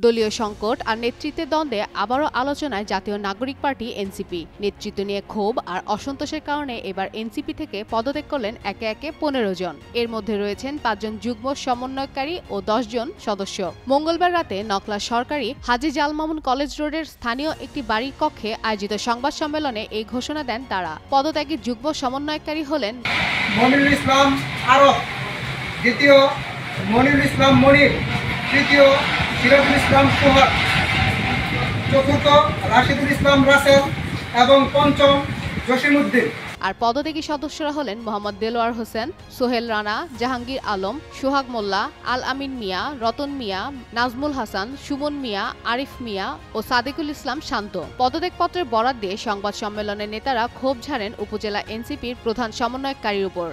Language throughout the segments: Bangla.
দলীয় সংকট আর নেতৃত্বের দ্বন্দ্বে আবারও আলোচনায় জাতীয় নাগরিক পার্টি এনসিপি। নেতৃত্ব নিয়ে ক্ষোভ আর অসন্তোষের কারণে এবার এনসিপি থেকে পদত্যাগ করলেন একে একে 15 জন। এর মধ্যে রয়েছেন 5 জন যুগ্ম সমন্বয়কারী ও 10 জন সদস্য। মঙ্গলবার রাতে নকলা সরকারি হাজী জাল মামুন কলেজ রোডের স্থানীয় একটি বাড়ির কক্ষে আয়োজিত সংবাদ সম্মেলনে এই ঘোষণা দেন তারা। পদত্যাগী যুগ্ম সমন্বয়কারী হলেন মনিরুল ইসলাম আরব, দ্বিতীয় মনিরুল ইসলাম মনির, তৃতীয় সিরাজুল ইসলাম সোহাগ, চতুর্থ রাশিদুল ইসলাম রাসেল এবং পঞ্চম জসিমউদ্দিন। আর পদত্যাগী সদস্যরা হলেন মোহাম্মদ দেলোয়ার হোসেন, সোহেল রানা, জাহাঙ্গীর আলম, সোহাগ মোল্লা, আল আমিন মিয়া, রতন মিয়া, নাজমুল হাসান, সুমন মিয়া, আরিফ মিয়া ও সাদেকুল ইসলাম শান্ত। পদত্যাগপত্রের বরাত দিয়ে সংবাদ সম্মেলনের নেতারা ক্ষোভ ঝাড়েন উপজেলা এনসিপির প্রধান সমন্বয়কারীর উপর।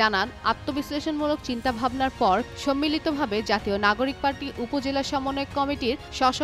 জানান, আত্মবিশ্লেষণমূলক চিন্তাভাবনার পর সম্মিলিতভাবে জাতীয় নাগরিক পার্টি উপজেলা সমন্বয় কমিটির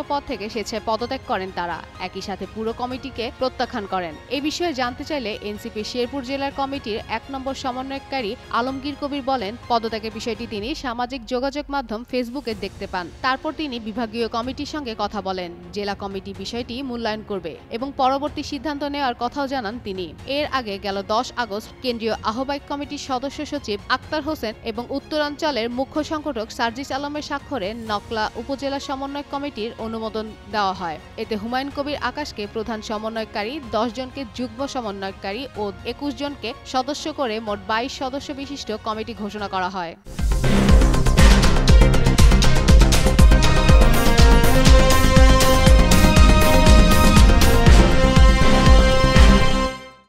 পদ থেকে স্বেচ্ছায় পদত্যাগ করেন তারা। একই সাথে পুরো কমিটিকে প্রত্যাখ্যান করেন। এই বিষয়ে জানতে চাইলে এনসিপি শেরপুর জেলার কমিটির 1 নম্বর সমন্বয়কারী আলমগীর কবির বলেন, পদত্যাগের বিষয়টি তিনি সামাজিক যোগাযোগ মাধ্যম ফেসবুকে দেখতে পান। তারপর তিনি বিভাগীয় কমিটির সঙ্গে কথা বলেন। জেলা কমিটি বিষয়টি মূল্যায়ন করবে এবং পরবর্তী সিদ্ধান্ত নেওয়ার কথাও জানান তিনি। এর আগে গেল 10 আগস্ট কেন্দ্রীয় আহ্বায়ক কমিটির সদস্য সচিব আক্তার হোসেন এবং উত্তরাঞ্চলের মুখ্য সংগঠক সার্জিস আলমের স্বাক্ষরে নকলা উপজেলা সমন্বয় কমিটির অনুমোদন দেওয়া হয়। এতে হুমায়ুন কবির আকাশকে প্রধান সমন্বয়কারী, 10 জনকে যুগ্ম সমন্বয়কারী ও 21 জনকে সদস্য করে মোট 22 সদস্য বিশিষ্ট কমিটি ঘোষণা করা হয়।